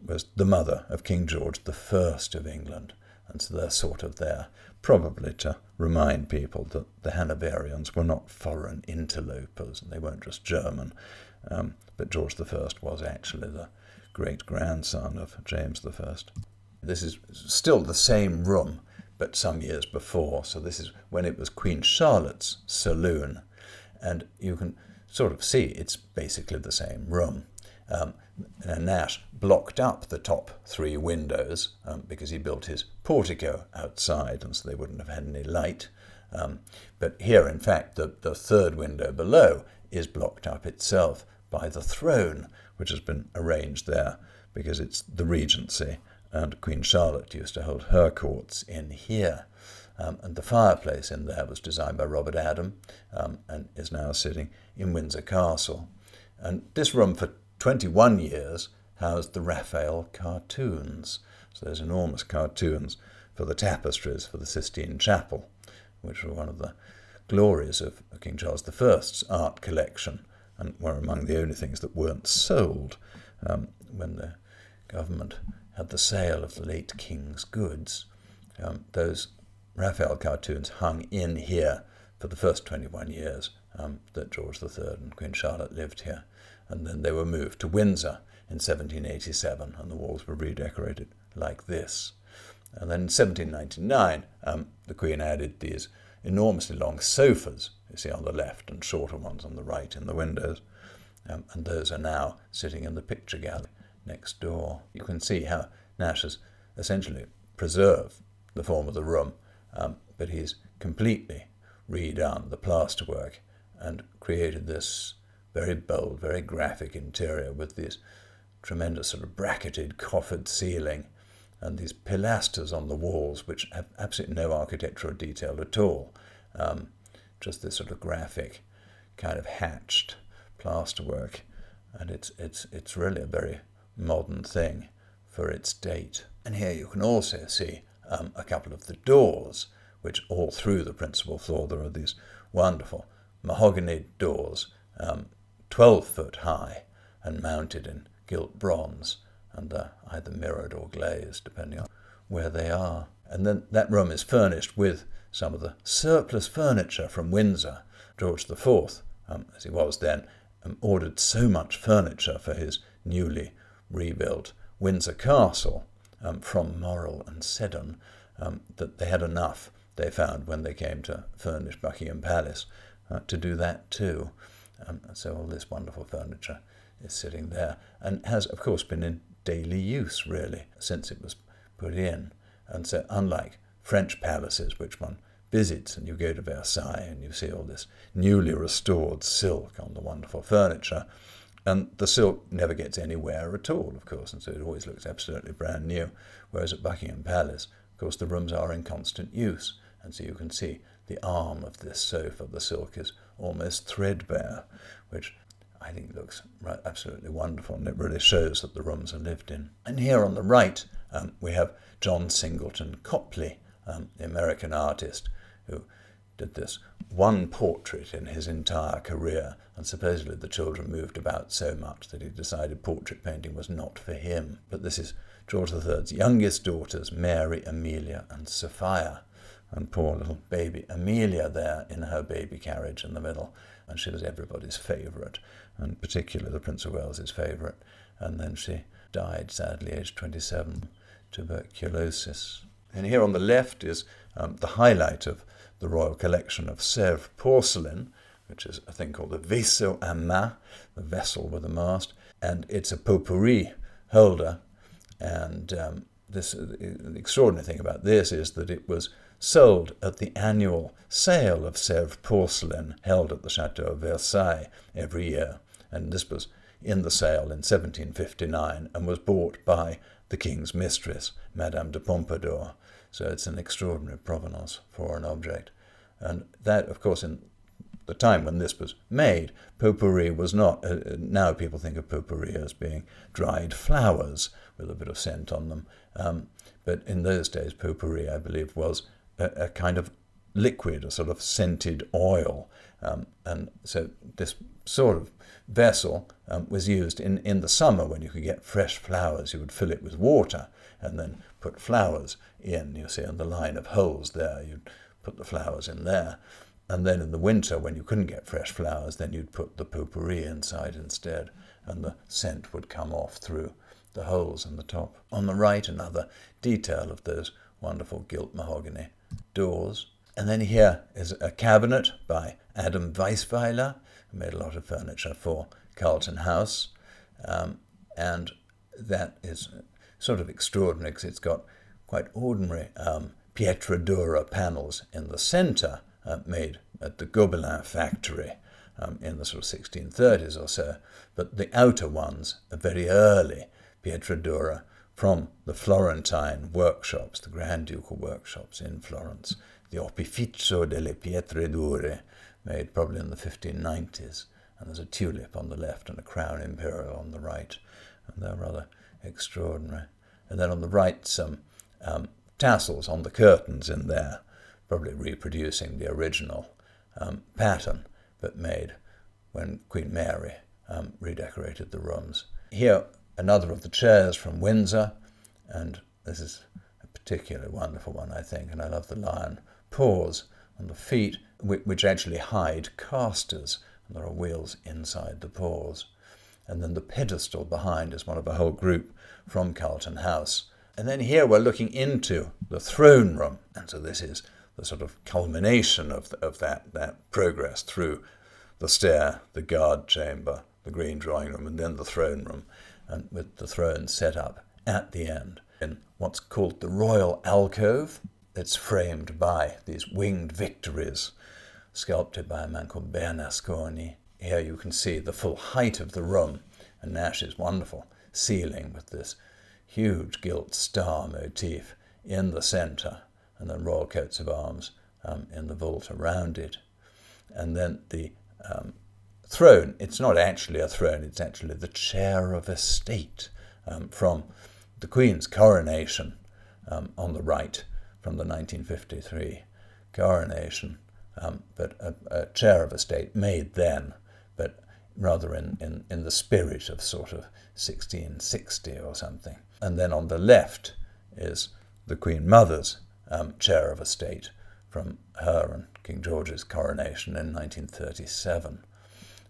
B: was the mother of King George I of England. And so they're sort of there, probably to remind people that the Hanoverians were not foreign interlopers, and they weren't just German, but George I was actually the great-grandson of James I. This is still the same room, but some years before, so this is when it was Queen Charlotte's saloon, and you can sort of see it's basically the same room. Nash blocked up the top three windows because he built his portico outside, and so they wouldn't have had any light. But here, in fact, the third window below is blocked up itself by the throne, which has been arranged there because it's the Regency, and Queen Charlotte used to hold her courts in here. And the fireplace in there was designed by Robert Adam and is now sitting in Windsor Castle. And this room for 21 years housed the Raphael cartoons. So those enormous cartoons for the tapestries for the Sistine Chapel, which were one of the glories of King Charles I's art collection, and were among the only things that weren't sold when the government had the sale of the late king's goods. Those Raphael cartoons hung in here for the first 21 years that George III and Queen Charlotte lived here, and then they were moved to Windsor in 1787, and the walls were redecorated like this. And then in 1799, the Queen added these enormously long sofas, you see on the left, and shorter ones on the right in the windows, and those are now sitting in the picture gallery next door. You can see how Nash has essentially preserved the form of the room, but he's completely redone the plasterwork and created this very bold, very graphic interior with these tremendous sort of bracketed, coffered ceiling and these pilasters on the walls which have absolutely no architectural detail at all. Just this sort of graphic, kind of hatched plasterwork, and it's really a very modern thing for its date. And here you can also see a couple of the doors, which all through the principal floor there are these wonderful mahogany doors, 12 foot high and mounted in gilt bronze, and either mirrored or glazed depending on where they are. And then that room is furnished with some of the surplus furniture from Windsor. George IV, as he was then, ordered so much furniture for his newly rebuilt Windsor Castle from Morrell and Seddon that they had enough, they found, when they came to furnish Buckingham Palace, to do that too. So all this wonderful furniture is sitting there, and has, of course, been in daily use, really, since it was put in. And so unlike French palaces, which one visits, and you go to Versailles and you see all this newly restored silk on the wonderful furniture, and the silk never gets any wear at all, of course, and so it always looks absolutely brand new. Whereas at Buckingham Palace, of course, the rooms are in constant use, and so you can see the arm of this sofa, the silk is almost threadbare, which I think looks absolutely wonderful, and it really shows that the rooms are lived in. And here on the right, we have John Singleton Copley, the American artist, who did this one portrait in his entire career, and supposedly the children moved about so much that he decided portrait painting was not for him. But this is George III's youngest daughters, Mary, Amelia, and Sophia, and poor little baby Amelia there in her baby carriage in the middle, and she was everybody's favourite, and particularly the Prince of Wales's favourite, and then she died, sadly, aged 27, tuberculosis. And here on the left is the highlight of the royal collection of Sèvres porcelain, which is a thing called the vaisseau à main, the vessel with a mast, and it's a potpourri holder. And the extraordinary thing about this is that it was sold at the annual sale of Sèvres porcelain held at the Chateau of Versailles every year. And this was in the sale in 1759 and was bought by the king's mistress, Madame de Pompadour. So it's an extraordinary provenance for an object. And that, of course, in the time when this was made, potpourri was not, now people think of potpourri as being dried flowers with a bit of scent on them. But in those days, potpourri, I believe, was a kind of liquid, a sort of scented oil. And so this sort of vessel was used in the summer when you could get fresh flowers. You would fill it with water and then put flowers in. You see on the line of holes there, you'd put the flowers in there. And then in the winter, when you couldn't get fresh flowers, then you'd put the potpourri inside instead, and the scent would come off through the holes in the top. On the right, another detail of those wonderful gilt mahogany doors. And then here is a cabinet by Adam Weisweiler, who made a lot of furniture for Carlton House. And that is sort of extraordinary because it's got quite ordinary pietra dura panels in the centre, made at the Gobelin factory in the sort of 1630s or so. But the outer ones are very early pietra dura from the Florentine workshops, the Grand Ducal workshops in Florence, the Opificio delle Pietre Dure, made probably in the 1590s. And there's a tulip on the left and a crown imperial on the right. And they're rather extraordinary. And then on the right, some tassels on the curtains in there, probably reproducing the original pattern, but made when Queen Mary redecorated the rooms. Here, another of the chairs from Windsor, and this is a particularly wonderful one, I think, and I love the lion paws on the feet, which actually hide casters, and there are wheels inside the paws. And then the pedestal behind is one of a whole group from Carlton House. And then here we're looking into the throne room, and so this is the sort of culmination of that progress through the stair, the guard chamber, the green drawing room, and then the throne room, and with the throne set up at the end in what's called the royal alcove. It's framed by these winged victories, sculpted by a man called Bernasconi. Here you can see the full height of the room, and Nash's wonderful ceiling with this huge gilt star motif in the centre, and then royal coats of arms in the vault around it. And then the throne, it's not actually a throne, it's actually the chair of estate from the Queen's coronation on the right, from the 1953 coronation, but a chair of estate made then, but rather in the spirit of sort of 1660 or something. And then on the left is the Queen Mother's chair of estate from her and King George's coronation in 1937.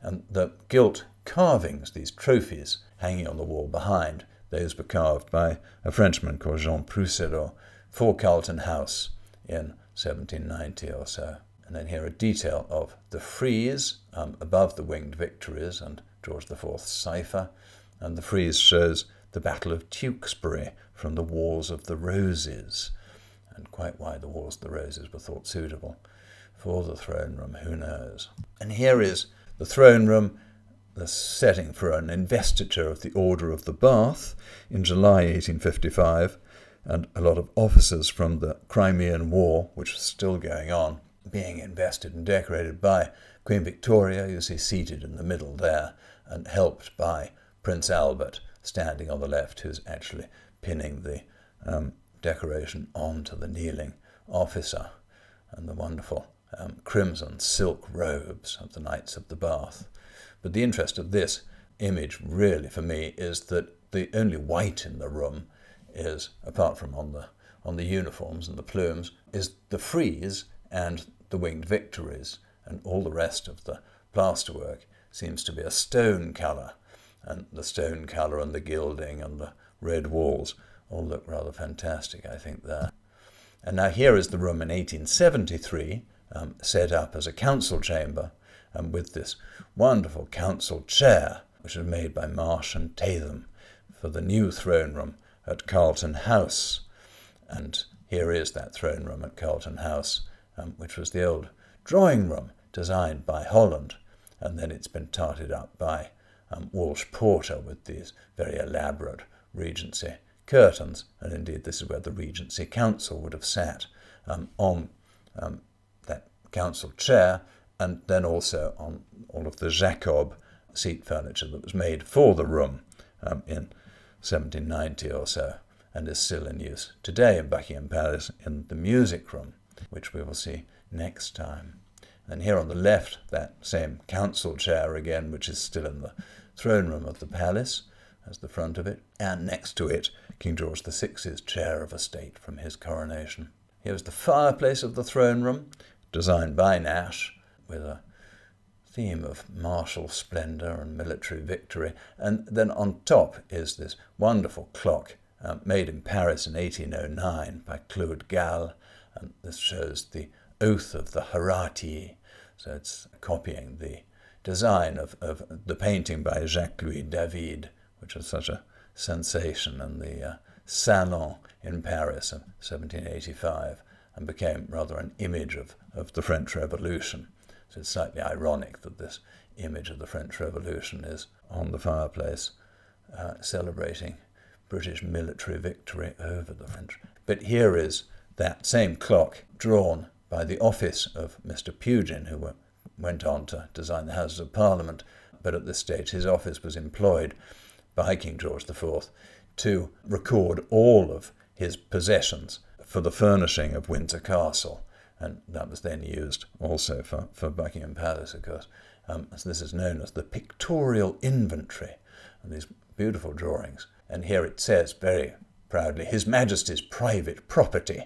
B: And the gilt carvings, these trophies hanging on the wall behind, those were carved by a Frenchman called Jean Proussero for Carlton House in 1790 or so. And then here a detail of the frieze above the winged victories and George IV's cipher. And the frieze shows the Battle of Tewkesbury from the Wars of the Roses. And quite why the Wars of the Roses were thought suitable for the throne room, who knows. And here is the throne room, the setting for an investiture of the Order of the Bath in July 1855, and a lot of officers from the Crimean War, which was still going on, being invested and decorated by Queen Victoria, you see seated in the middle there, and helped by Prince Albert, standing on the left, who's actually pinning the decoration onto the kneeling officer, and the wonderful crimson silk robes of the Knights of the Bath. But the interest of this image, really, for me, is that the only white in the room is, apart from on the uniforms and the plumes, is the frieze and the winged victories, and all the rest of the plasterwork seems to be a stone colour, and the stone colour and the gilding and the red walls all look rather fantastic, I think, there. And now here is the room in 1873, set up as a council chamber, with this wonderful council chair, which was made by Marsh and Tatham for the new throne room at Carlton House. And here is that throne room at Carlton House, which was the old drawing room designed by Holland, and then it's been tarted up by Walsh Porter with these very elaborate Regency curtains, and indeed this is where the Regency Council would have sat, on that council chair, and then also on all of the Jacob seat furniture that was made for the room in 1790 or so, and is still in use today in Buckingham Palace in the music room, which we will see next time. And here on the left, that same council chair again, which is still in the throne room of the palace, as the front of it, and next to it, King George VI's chair of estate from his coronation. Here is the fireplace of the throne room, designed by Nash, with a theme of martial splendour and military victory. And then on top is this wonderful clock, made in Paris in 1809 by Claude Gall, and this shows the oath of the Horatii, so it's copying the design of the painting by Jacques-Louis David, which was such a sensation in the Salon in Paris in 1785, and became rather an image of the French Revolution. So it's slightly ironic that this image of the French Revolution is on the fireplace, celebrating British military victory over the French. But here is that same clock drawn by the office of Mr. Pugin, who went on to design the Houses of Parliament, but at this stage his office was employed by King George IV to record all of his possessions for the furnishing of Windsor Castle, and that was then used also for Buckingham Palace, of course. So this is known as the Pictorial Inventory, and these beautiful drawings. And here it says very proudly, His Majesty's private property.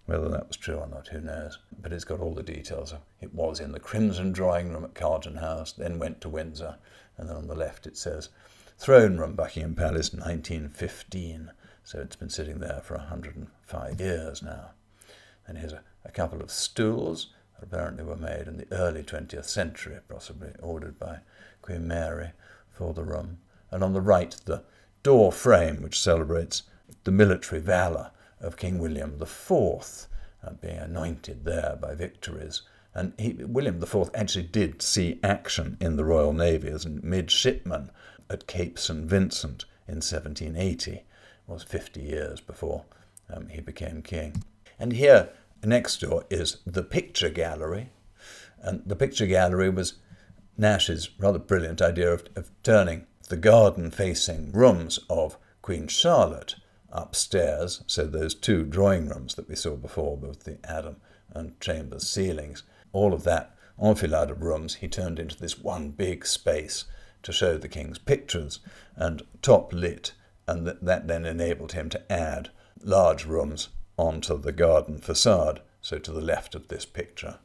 B: Whether that was true or not, who knows? But it's got all the details. It was in the Crimson Drawing Room at Carlton House, then went to Windsor, and then on the left it says Throne Room, Buckingham Palace, 1915. So it's been sitting there for 105 years now. And here's a couple of stools that apparently were made in the early 20th century, possibly ordered by Queen Mary for the room. And on the right, the door frame, which celebrates the military valour of King William IV, being anointed there by victories. And William IV actually did see action in the Royal Navy as a midshipman at Cape St. Vincent in 1780. It was 50 years before he became king. And here next door is the picture gallery. And the picture gallery was Nash's rather brilliant idea of turning the garden-facing rooms of Queen Charlotte upstairs, so those two drawing rooms that we saw before with the Adam and Chambers ceilings, all of that enfilade of rooms he turned into this one big space to show the king's pictures, and top lit, and that then enabled him to add large rooms onto the garden facade, so to the left of this picture,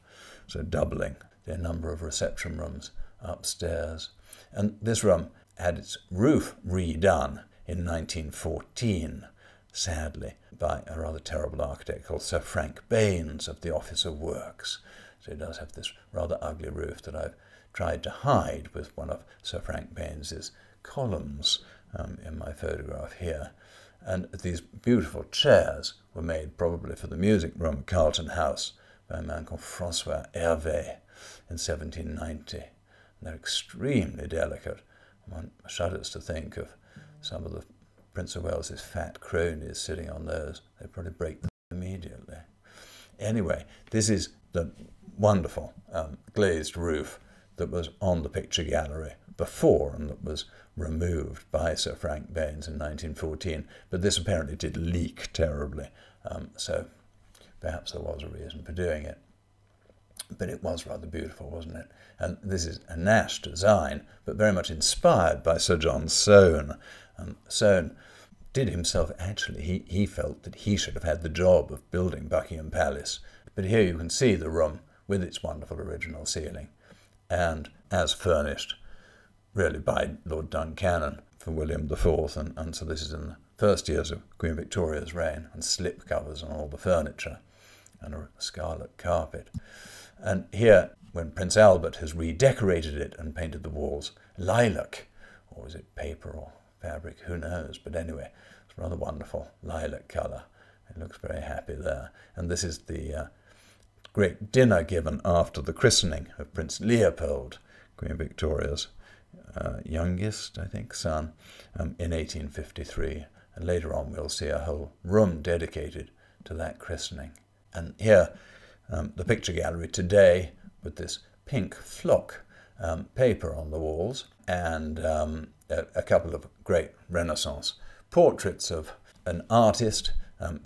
B: so doubling the number of reception rooms upstairs. And this room had its roof redone in 1914, sadly, by a rather terrible architect called Sir Frank Baines of the Office of Works. So it does have this rather ugly roof that I've tried to hide with one of Sir Frank Baines's columns in my photograph here. And these beautiful chairs were made probably for the music room at Carlton House by a man called François Hervé in 1790. And they're extremely delicate. One shudders to think of some of the Prince of Wales's fat cronies sitting on those. They'd probably break them immediately. Anyway, this is the wonderful glazed roof that was on the picture gallery before and that was removed by Sir Frank Baines in 1914. But this apparently did leak terribly, so perhaps there was a reason for doing it. But it was rather beautiful, wasn't it? And this is a Nash design, but very much inspired by Sir John Soane. Soane did himself, actually, he felt that he should have had the job of building Buckingham Palace. But here you can see the room with its wonderful original ceiling, and as furnished, really by Lord Duncannon for William IV, and so this is in the first years of Queen Victoria's reign, and slip covers on all the furniture, and a scarlet carpet. And here, when Prince Albert has redecorated it and painted the walls lilac, or is it paper or fabric, who knows? But anyway, it's a rather wonderful lilac colour. It looks very happy there. And this is the great dinner given after the christening of Prince Leopold, Queen Victoria's youngest, I think, son, in 1853. And later on we'll see a whole room dedicated to that christening. And here, the picture gallery today with this pink flock paper on the walls, and a couple of great Renaissance portraits of an artist,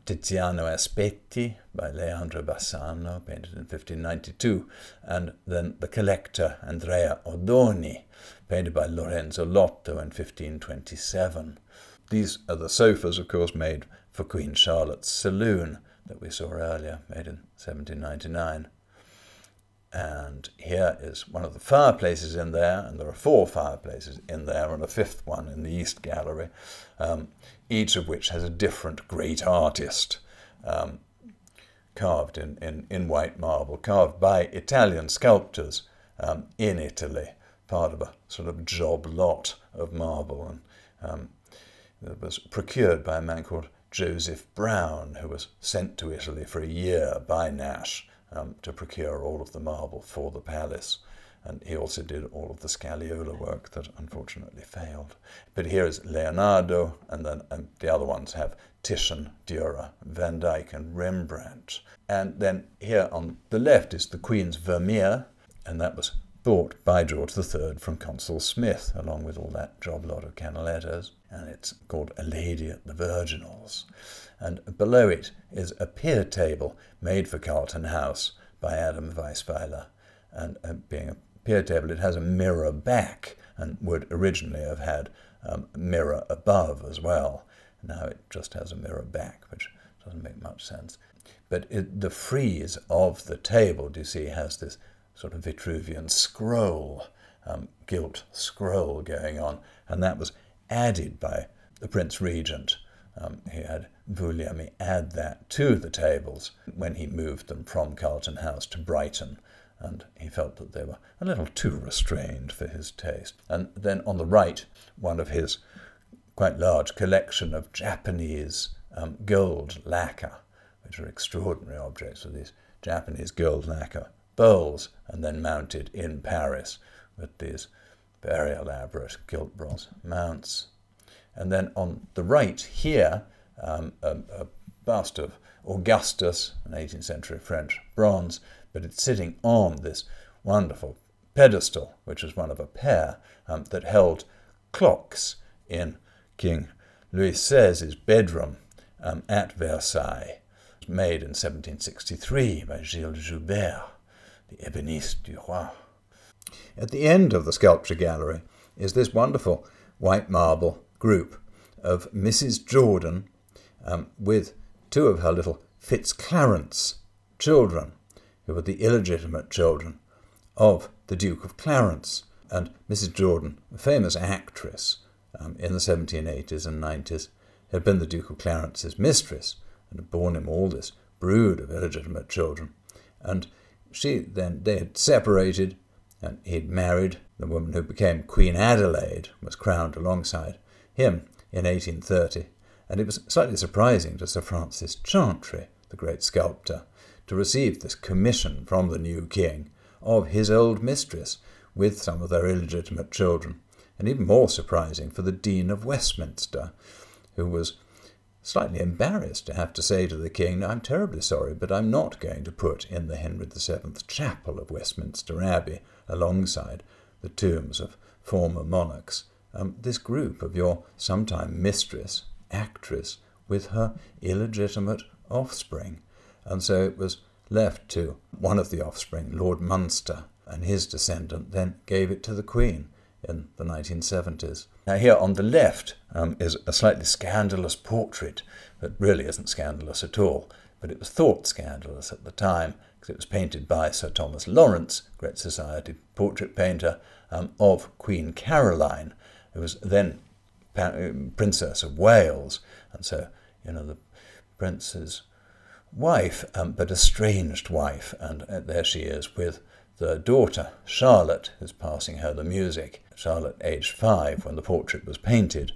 B: Tiziano Aspetti by Leandro Bassano, painted in 1592, and then the collector Andrea Odoni, painted by Lorenzo Lotto in 1527. These are the sofas, of course, made for Queen Charlotte's saloon that we saw earlier, made in 1799. And here is one of the fireplaces in there, and there are 4 fireplaces in there and a 5th one in the East Gallery, each of which has a different great artist, carved in white marble, carved by Italian sculptors in Italy, part of a sort of job lot of marble, and that was procured by a man called Joseph Brown, who was sent to Italy for a year by Nash to procure all of the marble for the palace. And he also did all of the scagliola work that unfortunately failed. But here is Leonardo, and then the other ones have Titian, Dürer, Van Dyck, and Rembrandt. And then here on the left is the Queen's Vermeer, and that was bought by George III from Consul Smith, along with all that job lot of Canalettos, and it's called A Lady at the Virginals. And below it is a Pierre Table made for Carlton House by Adam Weisweiler. And being a Pierre Table, it has a mirror back, and would originally have had a mirror above as well. Now it just has a mirror back, which doesn't make much sense. But the frieze of the table, do you see, has this sort of Vitruvian scroll, gilt scroll going on, and that was added by the Prince Regent. He had Vulliamy add that to the tables when he moved them from Carlton House to Brighton, and he felt that they were a little too restrained for his taste. And then on the right, one of his quite large collection of Japanese gold lacquer, which are extraordinary objects with these Japanese gold lacquer bowls, and then mounted in Paris with these very elaborate gilt bronze mounts. And then on the right here, a bust of Augustus, an 18th century French bronze, but it's sitting on this wonderful pedestal, which was one of a pair that held clocks in King Louis XVI's bedroom at Versailles, made in 1763 by Gilles Joubert, the ébéniste du roi. At the end of the sculpture gallery is this wonderful white marble group of Mrs. Jordan with 2 of her little Fitzclarence children, who were the illegitimate children of the Duke of Clarence. And Mrs. Jordan, a famous actress in the 1780s and 90s, had been the Duke of Clarence's mistress and had borne him all this brood of illegitimate children. And they had separated, and he'd married the woman who became Queen Adelaide, was crowned alongside him in 1830. And it was slightly surprising to Sir Francis Chantry, the great sculptor, to receive this commission from the new king of his old mistress with some of their illegitimate children. And even more surprising for the Dean of Westminster, who was slightly embarrassed to have to say to the king, "I'm terribly sorry, but I'm not going to put in the Henry VII Chapel of Westminster Abbey, alongside the tombs of former monarchs, this group of your sometime mistress, actress, with her illegitimate offspring." And so it was left to one of the offspring, Lord Munster, and his descendant then gave it to the Queen in the 1970s. Now here on the left is a slightly scandalous portrait that really isn't scandalous at all, but it was thought scandalous at the time because it was painted by Sir Thomas Lawrence, great society portrait painter, of Queen Caroline, who was then Princess of Wales, and so, the prince's wife, but estranged wife, and there she is with the daughter, Charlotte, who's passing her the music. Charlotte, aged 5, when the portrait was painted,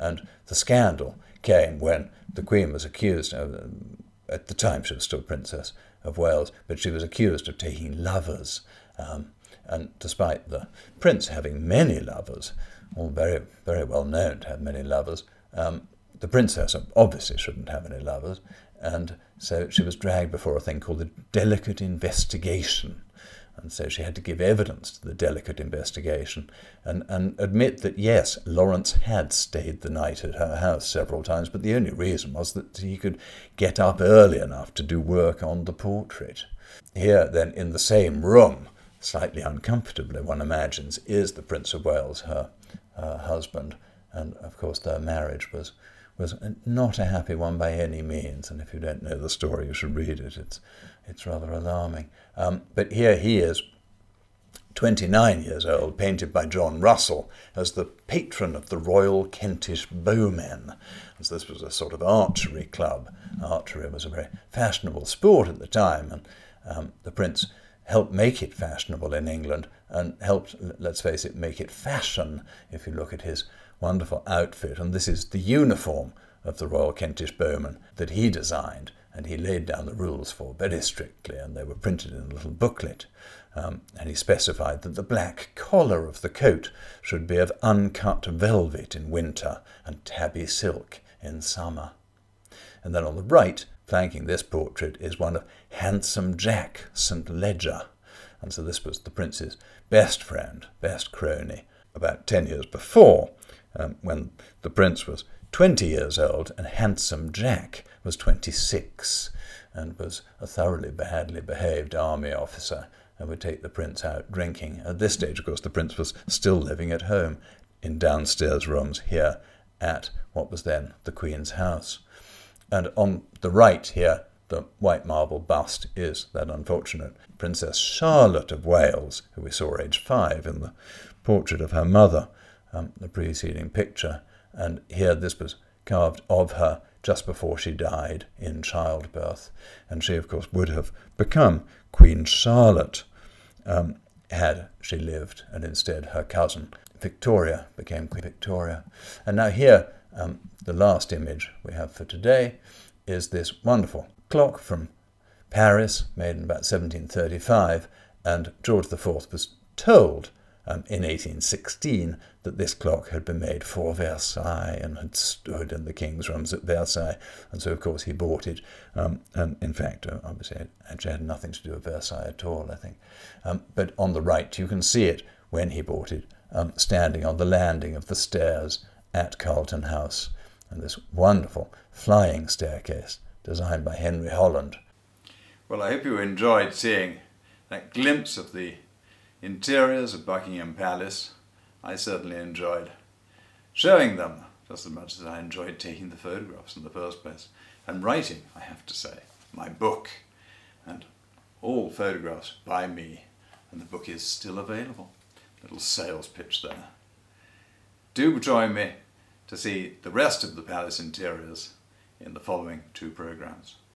B: And the scandal came when the Queen was accused, at the time she was still Princess of Wales, but she was accused of taking lovers. And despite the Prince having many lovers, all very, very well known to have many lovers, the Princess obviously shouldn't have any lovers, and so she was dragged before a thing called the Delicate Investigation. And so she had to give evidence to the Delicate Investigation and admit that, yes, Lawrence had stayed the night at her house several times, but the only reason was that he could get up early enough to do work on the portrait. Here, then, in the same room, slightly uncomfortably, one imagines, is the Prince of Wales, her husband, and, of course, their marriage was not a happy one by any means, and if you don't know the story, you should read it. It's rather alarming. But here he is, 29 years old, painted by John Russell as the patron of the Royal Kentish Bowmen, as this was a sort of archery club. Archery was a very fashionable sport at the time, and the Prince helped make it fashionable in England and helped, let's face it, make it fashion, if you look at his wonderful outfit. And this is the uniform of the Royal Kentish Bowmen that he designed, and he laid down the rules for very strictly, and they were printed in a little booklet. And he specified that the black collar of the coat should be of uncut velvet in winter and tabby silk in summer. And then on the right, flanking this portrait, is one of Handsome Jack St. Ledger. And so this was the Prince's best friend, best crony. About 10 years before, when the Prince was 20 years old and Handsome Jack was 26 and was a thoroughly badly behaved army officer and would take the Prince out drinking. At this stage, of course, the Prince was still living at home in downstairs rooms here at what was then the Queen's house. And on the right here, the white marble bust is that unfortunate Princess Charlotte of Wales, who we saw aged 5 in the portrait of her mother, the preceding picture. And here this was carved of her just before she died in childbirth. And she, of course, would have become Queen Charlotte had she lived, and instead her cousin Victoria became Queen Victoria. And now here, the last image we have for today is this wonderful clock from Paris, made in about 1735, and George IV was told in 1816 that this clock had been made for Versailles and had stood in the king's rooms at Versailles, and so of course he bought it, and in fact obviously it actually had nothing to do with Versailles at all, I think, but on the right you can see it when he bought it, standing on the landing of the stairs at Carlton House, and this wonderful flying staircase designed by Henry Holland.
A: Well, I hope you enjoyed seeing that glimpse of the interiors of Buckingham Palace. I certainly enjoyed showing them just as much as I enjoyed taking the photographs in the first place, and writing, I have to say, my book, and all photographs by me, and the book is still available. Little sales pitch there. Do join me to see the rest of the palace interiors in the following 2 programs.